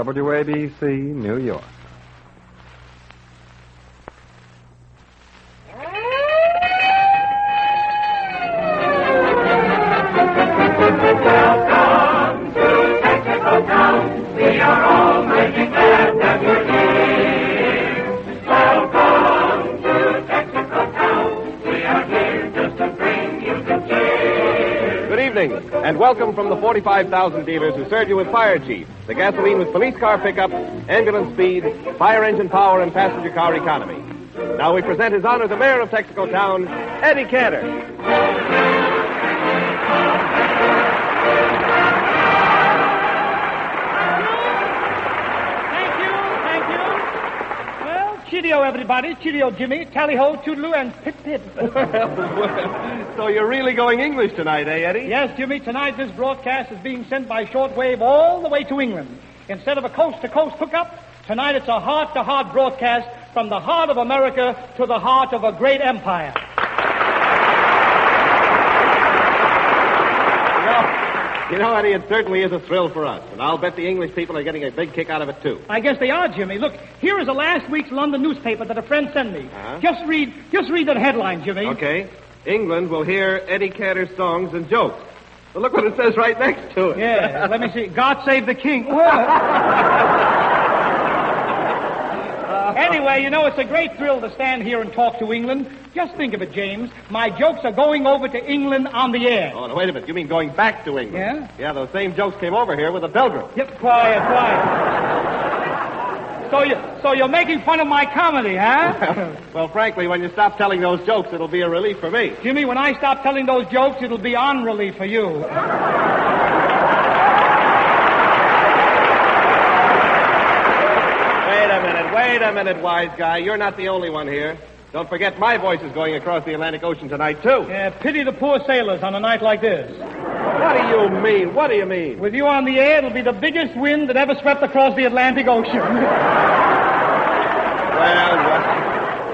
WABC, New York. Welcome to Texaco Town. We are all mighty glad that you're here. Welcome to Texaco Town. We are here just to bring you good cheer. Good evening, and welcome from the 45,000 dealers who serve you with Fire Chief, the gasoline with police car pickup, ambulance speed, fire engine power, and passenger car economy. Now we present His Honor the Mayor of Texaco Town, Eddie Cantor. Cheerio, everybody. Cheerio, Jimmy. Tally-ho, toodaloo, and pip-pip. So you're really going English tonight, eh, Eddie? Yes, Jimmy. Tonight this broadcast is being sent by shortwave all the way to England. Instead of a coast-to-coast hookup, tonight it's a heart-to-heart broadcast from the heart of America to the heart of a great empire. You know, Eddie, it certainly is a thrill for us, and I'll bet the English people are getting a big kick out of it, too. I guess they are, Jimmy. Look, here is a last week's London newspaper that a friend sent me. Uh-huh. Just read that headline, Jimmy. Okay. England will hear Eddie Cantor's songs and jokes. Well, look what it says right next to it. Yeah, let me see. God save the king. Anyway, you know, it's a great thrill to stand here and talk to England. Just think of it, James. My jokes are going over to England on the air. Oh, no, wait a minute. You mean going back to England? Yeah? Yeah, those same jokes came over here with a pilgrim. Yep, quiet. So you're making fun of my comedy, huh? Well, frankly, when you stop telling those jokes, it'll be a relief for me. Jimmy, when I stop telling those jokes, it'll be on relief for you. Wait a minute, wise guy. You're not the only one here. Don't forget my voice is going across the Atlantic Ocean tonight, too. Yeah, pity the poor sailors on a night like this. What do you mean? What do you mean? With you on the air, it'll be the biggest wind that ever swept across the Atlantic Ocean.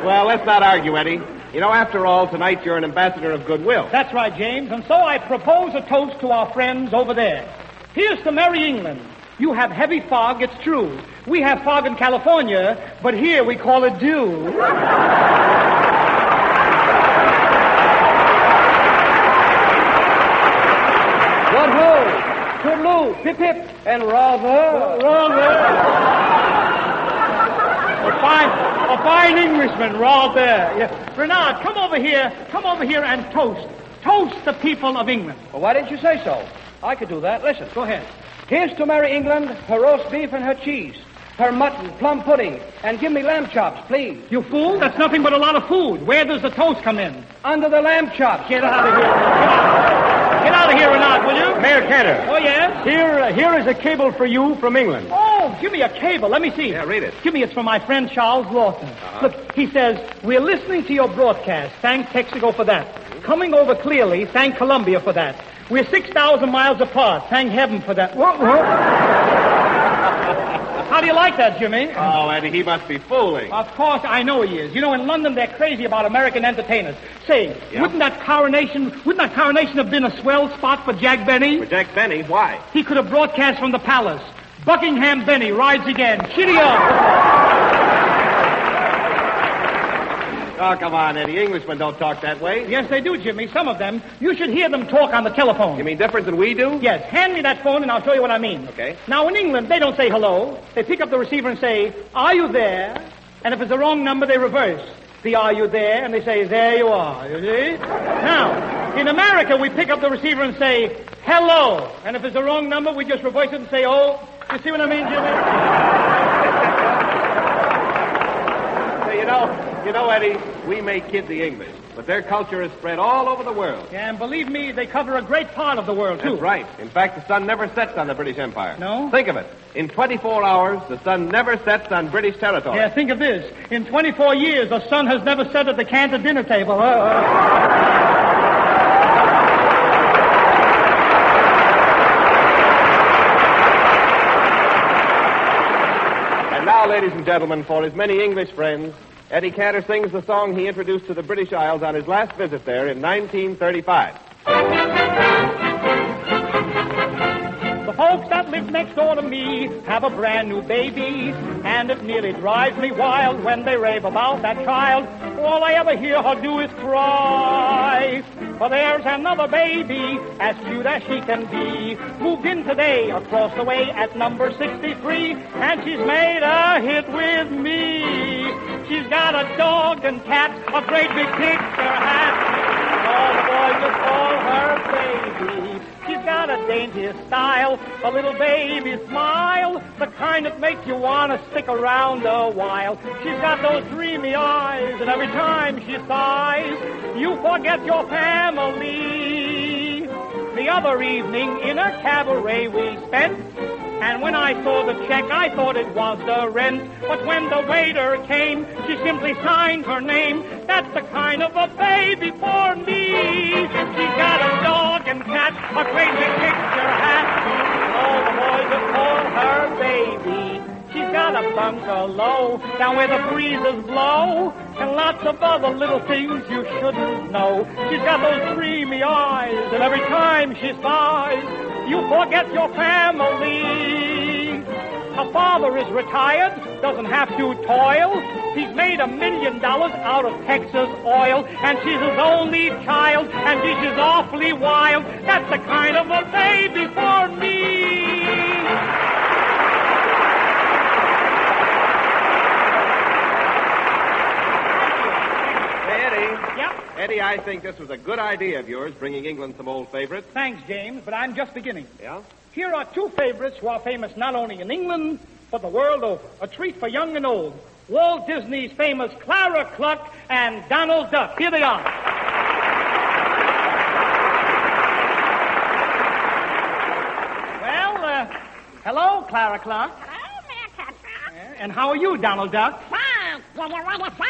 Well, let's not argue, Eddie. You know, after all, tonight you're an ambassador of goodwill. That's right, James. And so I propose a toast to our friends over there. Here's to merry England. You have heavy fog, it's true. We have fog in California, but here we call it dew. Good-ho, toodaloo, pip-pip, and rather. A fine Englishman, rather. Yeah. Renard, come over here and toast. Toast the people of England. Well, why didn't you say so? I could do that. Listen. Go ahead. Here's to merry England, her roast beef and her cheese, her mutton, plum pudding, and give me lamb chops, please. You fool, that's nothing but a lot of food. Where does the toast come in? Under the lamb chops. Get out of here. Get out of here, Renard, will you? Mayor Cantor. Oh, yes? Here is a cable for you from England. Oh, give me a cable. Let me see. Yeah, read it. Give me, it's from my friend Charles Lawson. Look, he says, we're listening to your broadcast. Thank Texaco for that. Coming over clearly. Thank Columbia for that. We're 6,000 miles apart. Thank heaven for that. How do you like that, Jimmy? Oh, Eddie, he must be fooling. Of course, I know he is. You know, in London, they're crazy about American entertainers. Say, wouldn't that coronation have been a swell spot for Jack Benny? For Jack Benny? Why? He could have broadcast from the palace. Buckingham Benny rides again. Cheerio! Oh, come on, Eddie. Englishmen don't talk that way. Yes, they do, Jimmy. Some of them. You should hear them talk on the telephone. You mean different than we do? Yes. Hand me that phone and I'll show you what I mean. Okay. Now, in England, they don't say hello. They pick up the receiver and say, are you there? And if it's the wrong number, they reverse. The are you there? And they say, there you are. You see? Now, in America, we pick up the receiver and say, hello. And if it's the wrong number, we just reverse it and say, oh. You see what I mean, Jimmy? You know, Eddie, we may kid the English, but their culture is spread all over the world. Yeah, and believe me, they cover a great part of the world, too. That's right. In fact, the sun never sets on the British Empire. No? Think of it. In 24 hours, the sun never sets on British territory. Yeah, think of this. In 24 years, the sun has never set at the Cantor dinner table. And now, ladies and gentlemen, for his many English friends, Eddie Cantor sings the song he introduced to the British Isles on his last visit there in 1935. The The folks that live next door to me have a brand new baby, and it nearly drives me wild when they rave about that child. All I ever hear her do is cry. For there's another baby, as cute as she can be, moved in today across the way at number 63, and she's made a hit with me. She's got a dog and cat, a great big picture hat. All the boys just call her baby. She's got a dainty style, a little baby smile, the kind that makes you want to stick around a while. She's got those dreamy eyes, and every time she sighs, you forget your family. The other evening in a cabaret we spent, and when I saw the check, I thought it was the rent. But when the waiter came, she simply signed her name. That's the kind of a baby for me. She's got a dog and cat, a great big picture hat. All the boys just call her baby. She's got a bungalow down where the breezes blow, and lots of other little things you shouldn't know. She's got those dreamy eyes, and every time she sighs, you forget your family. Her father is retired, doesn't have to toil. He's made $1 million out of Texas oil, and she's his only child, and she's awfully wild. That's the kind of a baby for me. Eddie, I think this was a good idea of yours, bringing England some old favorites. Thanks, James, but I'm just beginning. Yeah? Here are two favorites who are famous not only in England, but the world over. A treat for young and old. Walt Disney's famous Clara Cluck and Donald Duck. Here they are. Well, hello, Clara Cluck. Hello, Mr. Cluck. And how are you, Donald Duck? Fine. Do you want to fight?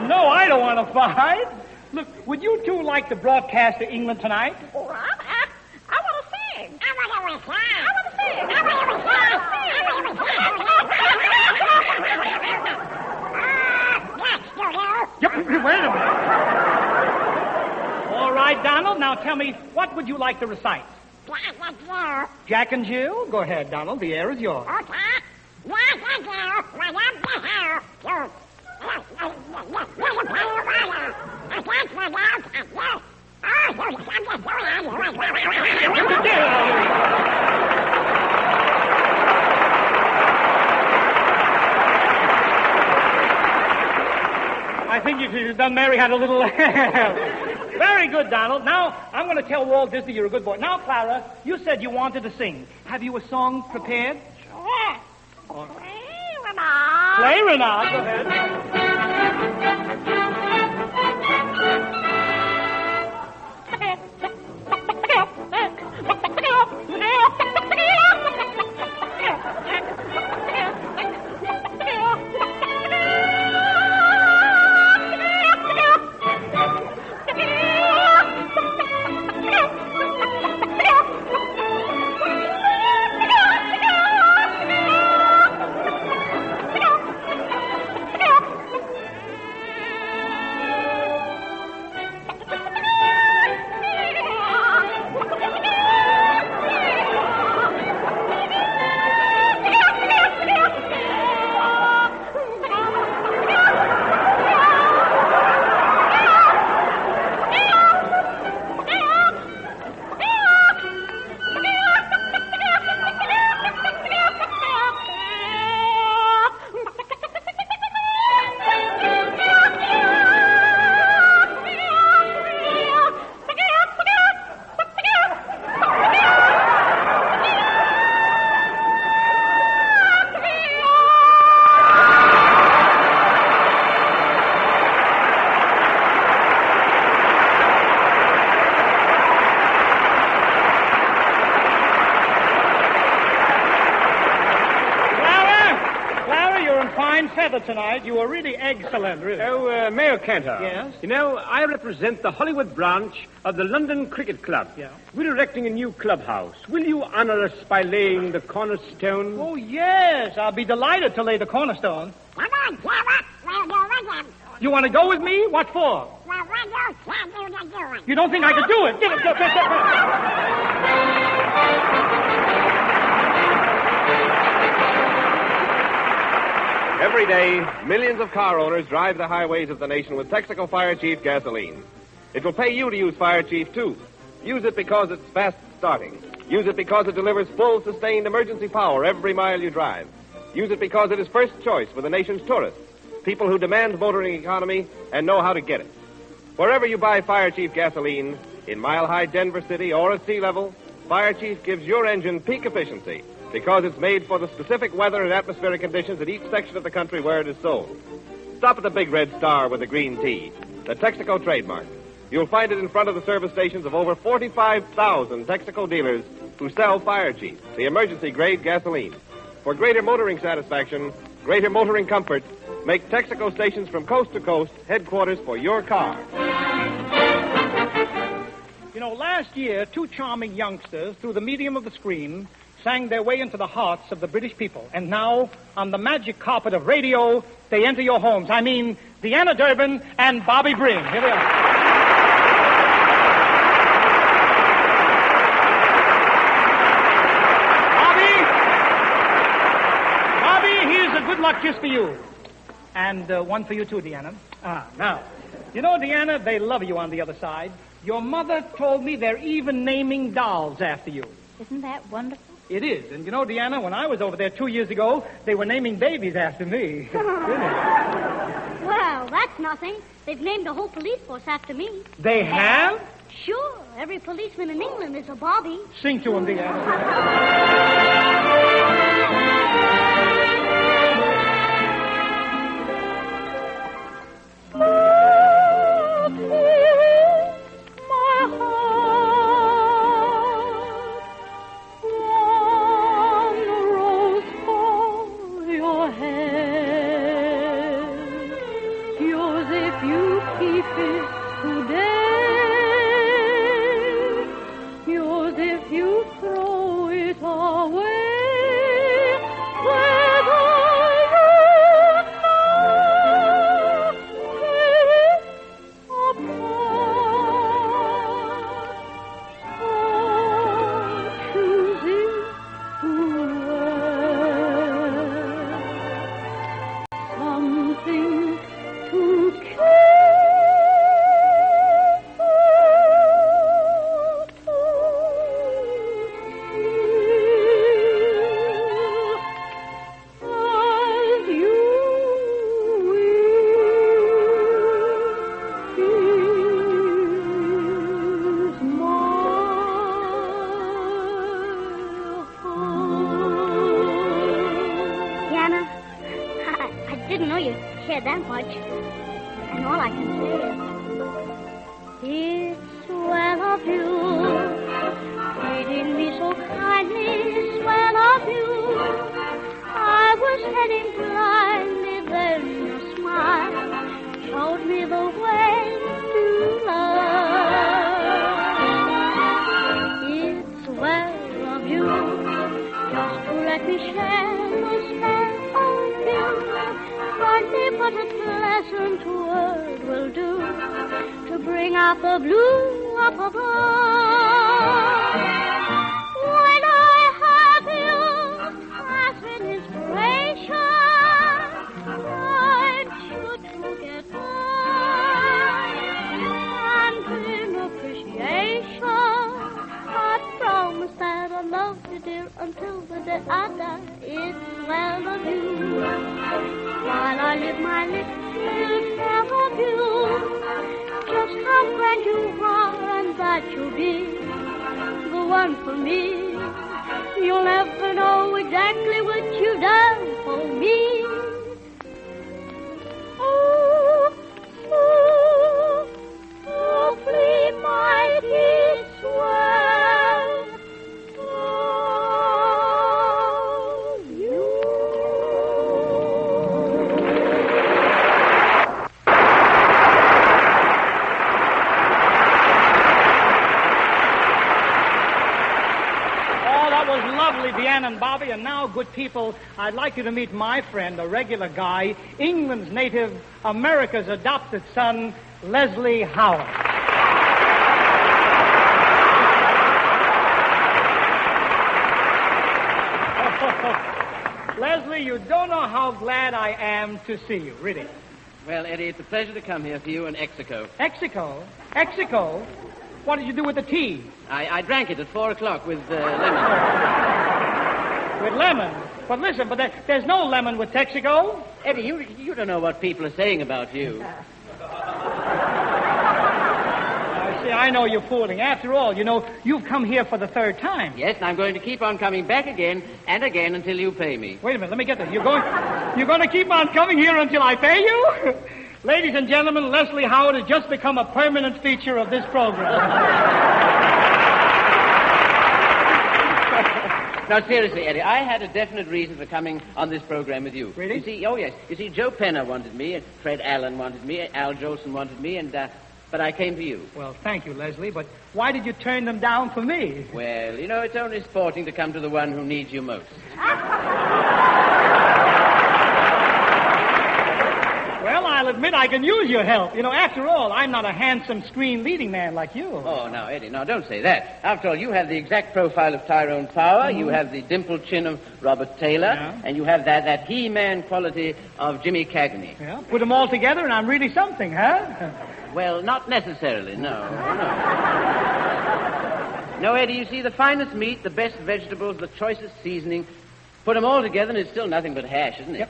No, I don't want to fight. Look, would you two like to broadcast to England tonight? What? I want to sing. I want to sing. I want to sing. I want to sing. Wait a minute. All right, Donald, now tell me, what would you like to recite? Jack and Jill? Go ahead, Donald. The air is yours. I think you should have done Mary Had a Little Lamb. Very good, Donald. Now, I'm going to tell Walt Disney you're a good boy. Now, Clara, you said you wanted to sing. Have you a song prepared? Sure. Play, Renard. Go ahead. Tonight, you were really excellent, really. Oh, Mayor Cantor. Yes? You know, I represent the Hollywood branch of the London Cricket Club. Yeah. We're erecting a new clubhouse. Will you honor us by laying the cornerstone? Oh, yes. I'll be delighted to lay the cornerstone. Come on, Sarah. We'll do it again. You want to go with me? What for? Well, when you say You don't think I could do it? Give it. Every day, millions of car owners drive the highways of the nation with Texaco Fire Chief gasoline. It will pay you to use Fire Chief, too. Use it because it's fast starting. Use it because it delivers full, sustained emergency power every mile you drive. Use it because it is first choice for the nation's tourists, people who demand motoring economy and know how to get it. Wherever you buy Fire Chief gasoline, in mile-high Denver City or at sea level, Fire Chief gives your engine peak efficiency because it's made for the specific weather and atmospheric conditions at each section of the country where it is sold. Stop at the big red star with the green T, the Texaco trademark. You'll find it in front of the service stations of over 45,000 Texaco dealers who sell Fire Chief, the emergency-grade gasoline. For greater motoring satisfaction, greater motoring comfort, make Texaco stations from coast to coast headquarters for your car. You know, last year, two charming youngsters, through the medium of the screen, sang their way into the hearts of the British people. And now, on the magic carpet of radio, they enter your homes. I mean, Deanna Durbin and Bobby Bring. Here they are. Good luck just for you. And one for you, too, Deanna. Now, you know, Deanna, they love you on the other side. Your mother told me they're even naming dolls after you. Isn't that wonderful? It is. And you know, Deanna, when I was over there 2 years ago, they were naming babies after me. Well, that's nothing. They've named a whole police force after me. They have? Sure. Every policeman in England is a Bobby. Sing to him, Deanna. That much. And all I can say is, it's swell of you, treating me so kindly, swell of you. I was heading blindly, then your smile showed me the way to love. It's swell of you, just to let me share the spell of you. Hardly but a pleasant word will do to bring out the blue up above. When I have you as an inspiration, I'm sure to get by. And in appreciation, I promise that I'll love you, dear, until the day I die. It's well of you. While I live my little tale of you, just how grand you are and that you'll be the one for me. You'll never know exactly what you've done for me. Oh, oh, awfully mighty swell. Deanna and Bobby, and now, good people, I'd like you to meet my friend, a regular guy, England's native, America's adopted son, Leslie Howard. Leslie, you don't know how glad I am to see you, really. Well, Eddie, it's a pleasure to come here for you in Texaco. Texaco? What did you do with the tea? I drank it at 4 o'clock with lemon. With lemon? But listen, there's no lemon with Texaco. Eddie, you don't know what people are saying about you. See, I know you're fooling. After all, you've come here for the third time. Yes, and I'm going to keep on coming back again and again until you pay me. Wait a minute, let me get this. You're going to keep on coming here until I pay you? Ladies and gentlemen, Leslie Howard has just become a permanent feature of this program. Now, seriously, Eddie, I had a definite reason for coming on this program with you. Really? You see, oh, yes. You see, Joe Penner wanted me, and Fred Allen wanted me, Al Jolson wanted me, but I came to you. Well, thank you, Leslie, but why did you turn them down for me? Well, it's only sporting to come to the one who needs you most. Well, I'll admit I can use your help. After all, I'm not a handsome screen leading man like you. Oh, now, Eddie, now don't say that. After all, you have the exact profile of Tyrone Power, you have the dimpled chin of Robert Taylor, and you have that He-Man quality of Jimmy Cagney. Yeah, put them all together and I'm really something, huh? Well, not necessarily, no. No, Eddie, you see, the finest meat, the best vegetables, the choicest seasoning, put them all together and it's still nothing but hash, isn't it?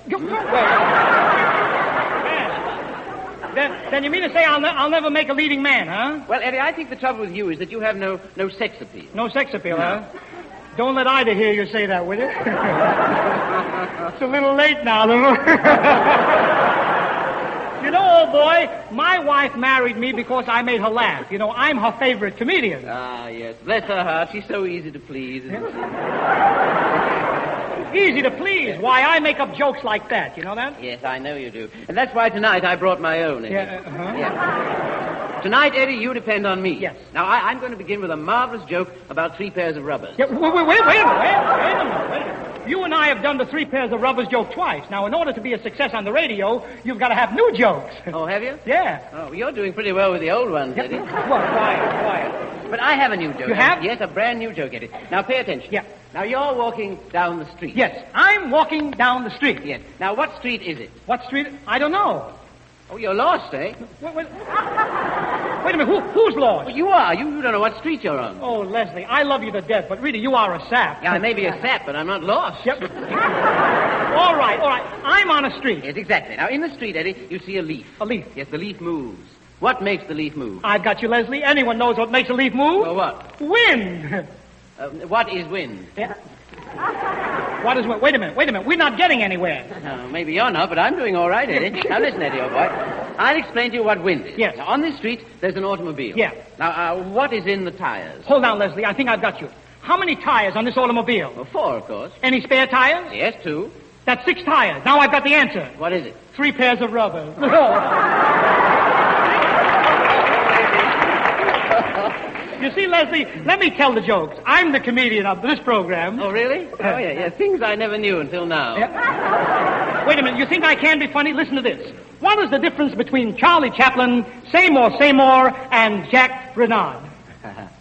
Then you mean to say I'll never make a leading man, huh? Well, Eddie, I think the trouble with you is that you have no sex appeal. No sex appeal, huh? Don't let Ida hear you say that, will you? It's a little late now. Old boy, my wife married me because I made her laugh. I'm her favorite comedian. Ah, yes. Bless her heart. She's so easy to please, isn't she? Easy to please. Why, I make up jokes like that. You know that? Yes, I know you do. And that's why tonight I brought my own, Eddie. Yeah. Tonight, Eddie, you depend on me. Yes. Now, I'm going to begin with a marvelous joke about 3 pairs of rubbers. Yeah, wait a minute. You and I have done the 3 pairs of rubbers joke twice. Now, in order to be a success on the radio, you've got to have new jokes. Oh, have you? Yeah. Oh, you're doing pretty well with the old ones, Eddie. Well, quiet. But I have a new joke. You have? Yes, a brand new joke, Eddie. Now, pay attention. Yeah. Now, you're walking down the street. Yes, I'm walking down the street. Yes. Now, what street is it? What street? I don't know. Oh, you're lost, eh? Wait a minute, who's lost? Well, you are. You don't know what street you're on. Oh, Leslie, I love you to death, but really, you are a sap. Yeah, I may be a sap, but I'm not lost. Yep. All right. I'm on a street. Yes, exactly. Now, in the street, Eddie, you see a leaf. A leaf? Yes, the leaf moves. What makes the leaf move? I've got you, Leslie. Anyone knows what makes a leaf move? Well, what? Wind. What is wind? Yeah. What is wind? Wait a minute. We're not getting anywhere. No, maybe you're not, but I'm doing all right, Eddie. Now, listen, Eddie, old boy. I'll explain to you what wind is. Yes. Now, on this street, there's an automobile. Yeah. Now, what is in the tires? Hold on, Leslie. I think I've got you. How many tires on this automobile? Well, 4, of course. Any spare tires? Yes, 2. That's 6 tires. Now I've got the answer. What is it? 3 pairs of rubbers. You see, Leslie, let me tell the jokes. I'm the comedian of this program. Oh, really? Oh, yeah. Things I never knew until now. Yeah. Wait a minute. You think I can be funny? Listen to this. What is the difference between Charlie Chaplin, Seymour, and Jack Renard?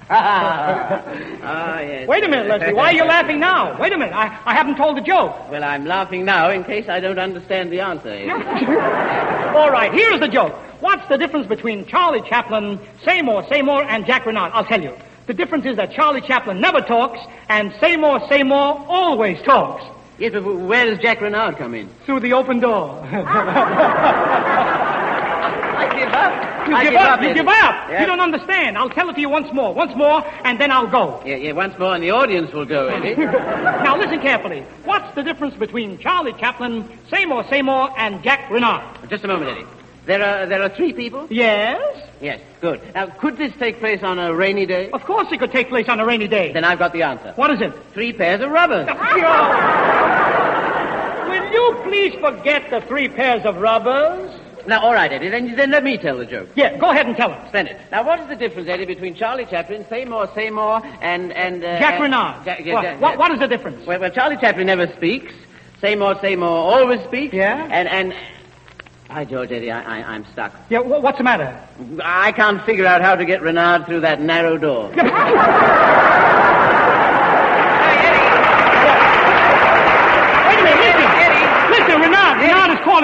Yes. Wait a minute, Leslie. Why are you laughing now? Wait a minute. I haven't told the joke. Well, I'm laughing now in case I don't understand the answer. All right, here's the joke. What's the difference between Charlie Chaplin, Seymour, and Jack Renard? I'll tell you. The difference is that Charlie Chaplin never talks, and Seymour always talks. Yes, but where does Jack Renard come in? Through the open door. I give up. You give up. Yeah. You don't understand. I'll tell it to you once more, and then I'll go. Yeah, once more, and the audience will go, Eddie. Now, listen carefully. What's the difference between Charlie Chaplin, Seymour, and Jack Renard? Just a moment, Eddie. There are 3 people? Yes. Yes, good. Now, could this take place on a rainy day? Of course it could take place on a rainy day. Then I've got the answer. What is it? 3 pairs of rubbers. Will you please forget the 3 pairs of rubbers? Now, all right, Eddie, then let me tell the joke. Yeah, go ahead and tell it. Splendid. Now, what is the difference, Eddie, between Charlie Chaplin, Seymour, and... Jack Renard. What is the difference? Well, Charlie Chaplin never speaks. Seymour always speaks. Yeah? And... By George, Eddie, I'm stuck. Yeah, what's the matter? I can't figure out how to get Renard through that narrow door. Hey, Eddie. Wait a minute, listen.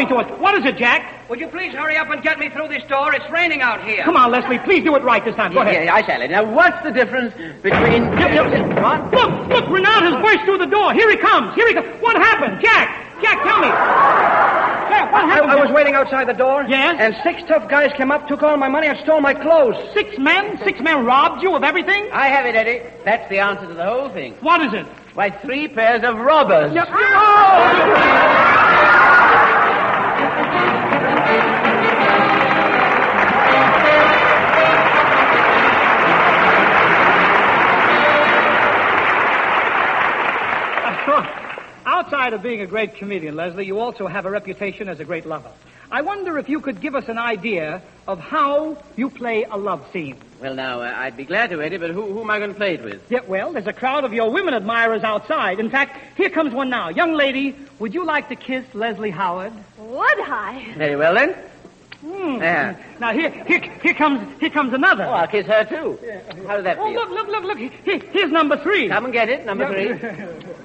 calling to us. What is it, Jack? Would you please hurry up and get me through this door? It's raining out here. Come on, Leslie. Please do it right this time. Go ahead. Yeah, I shall. Now, what's the difference between... What? Look, Renaud has burst through the door. Here he comes. What happened? Jack, tell me. Jack, what happened? I was waiting outside the door. Yes? And 6 tough guys came up, took all my money, and stole my clothes. 6 men? 6 men robbed you of everything? I have it, Eddie. That's the answer to the whole thing. What is it? Why, 3 pairs of robbers. Outside of being a great comedian, Leslie, you also have a reputation as a great lover. I wonder if you could give us an idea of how you play a love scene. Well, now, I'd be glad to, Eddie, but who am I going to play it with? Yeah, well, there's a crowd of your women admirers outside. In fact, here comes one now. Young lady, would you like to kiss Leslie Howard? Would I? Very well, then. Yeah. Now, here comes another. Oh, I'll kiss her, too. How does that feel? Look. Here's number 3. Come and get it, number 3.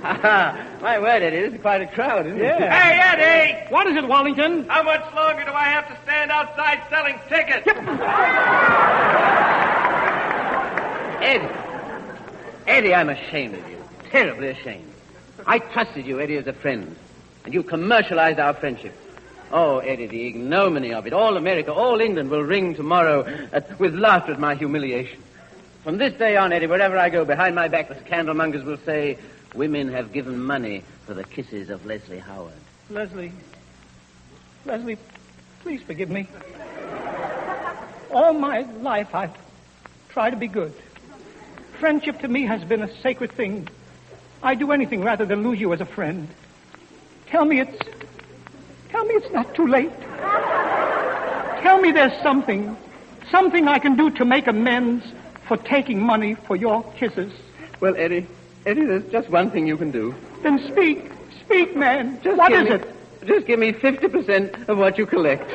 My word, Eddie, this is quite a crowd, isn't it? Yeah. Hey, Eddie! What is it, Wallington? How much longer do I have to stand outside selling tickets? Eddie, I'm ashamed of you. Terribly ashamed. I trusted you, Eddie, as a friend, and you commercialized our friendship. Oh, Eddie, the ignominy of it. All America, all England will ring tomorrow with laughter at my humiliation. From this day on, Eddie, wherever I go, behind my back, the scandalmongers will say, women have given money for the kisses of Leslie Howard. Leslie, please forgive me. All my life I've tried to be good. Friendship to me has been a sacred thing. I'd do anything rather than lose you as a friend. Tell me it's not too late. Tell me there's something I can do to make amends for taking money for your kisses. Well, Eddie, there's just one thing you can do. Then speak, man. What is it? Just give me 50% of what you collect.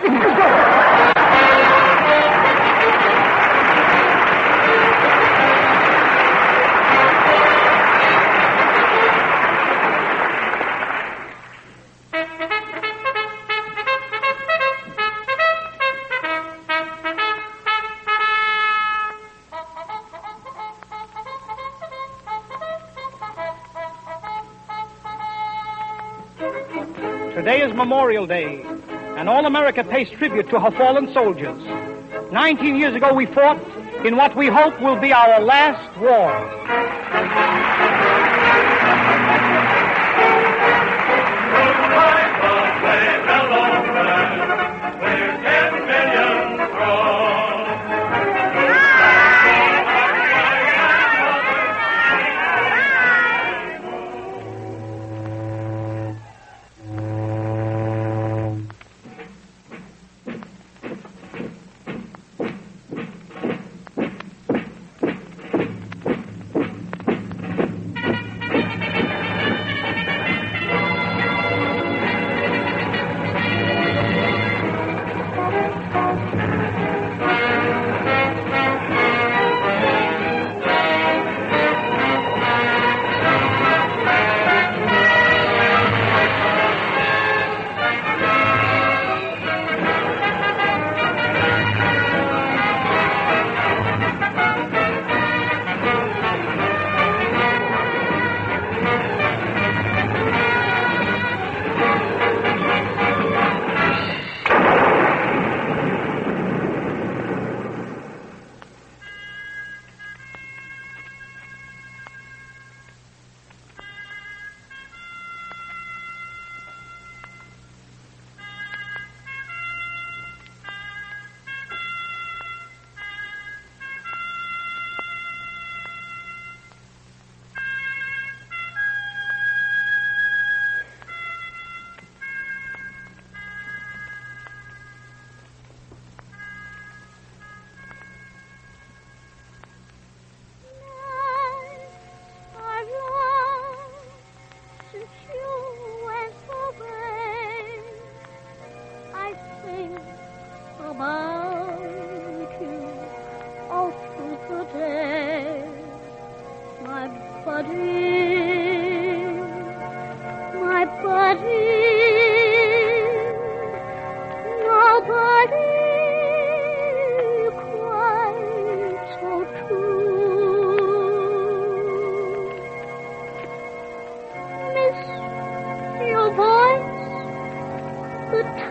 Today is Memorial Day, and all America pays tribute to her fallen soldiers. 19 years ago, we fought in what we hope will be our last war.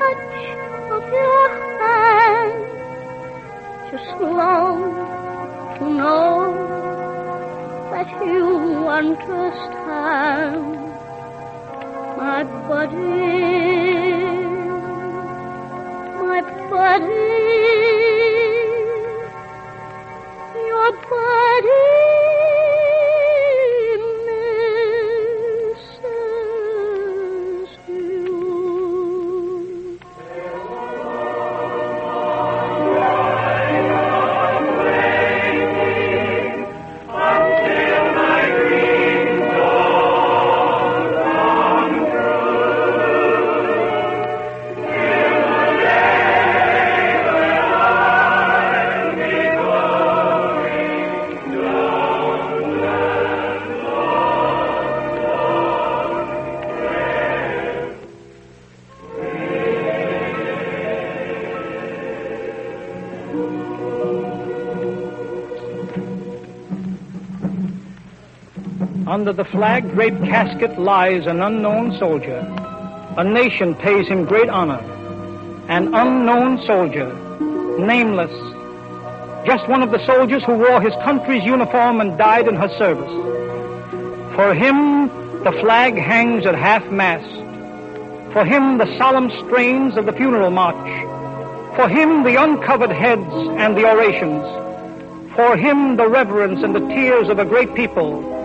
touch of your hand. Just long to know that you understand, my buddy, my buddy, your buddy misses you. Under the flag-draped casket lies an unknown soldier. A nation pays him great honor. An unknown soldier, nameless. Just one of the soldiers who wore his country's uniform and died in her service. For him, the flag hangs at half-mast. For him, the solemn strains of the funeral march. For him, the uncovered heads and the orations. For him, the reverence and the tears of a great people.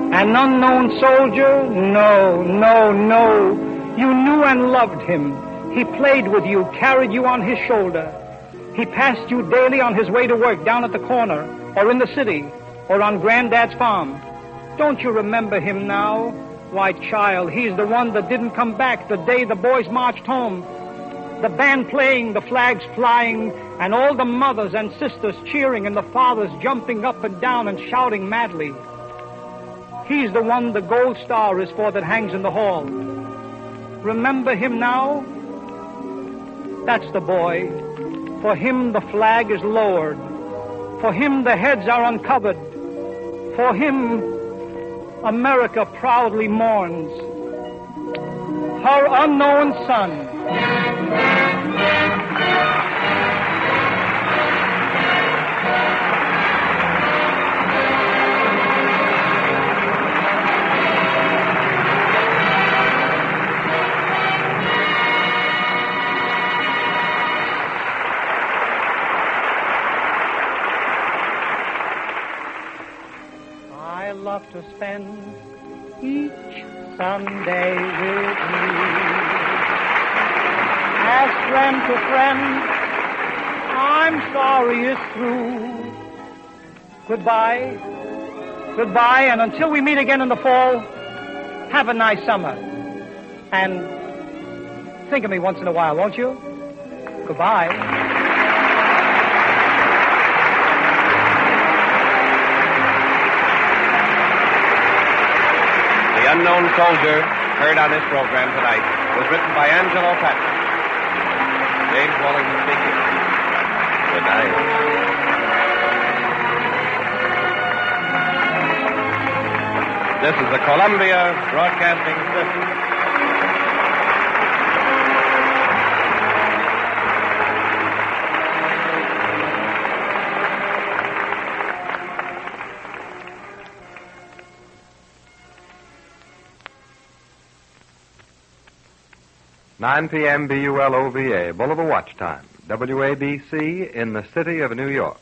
An unknown soldier? No, no, no. You knew and loved him. He played with you, carried you on his shoulder. He passed you daily on his way to work down at the corner, or in the city, or on Granddad's farm. Don't you remember him now? Why, child, he's the one that didn't come back the day the boys marched home. The band playing, the flags flying, and all the mothers and sisters cheering, and the fathers jumping up and down and shouting madly. He's the one the gold star is for that hangs in the hall. Remember him now? That's the boy. For him the flag is lowered. For him the heads are uncovered. For him America proudly mourns her unknown son. To spend each Sunday with you, as friend to friend. I'm sorry it's through. Goodbye, goodbye, and until we meet again in the fall, have a nice summer. And think of me once in a while, won't you? Goodbye. The Unknown Soldier, heard on this program tonight, was written by Angelo Patrick. James Wallington speaking. Good night. This is the Columbia Broadcasting System. Nine p.m. BULOVA, Bulletin Watch Time. WABC in the city of New York.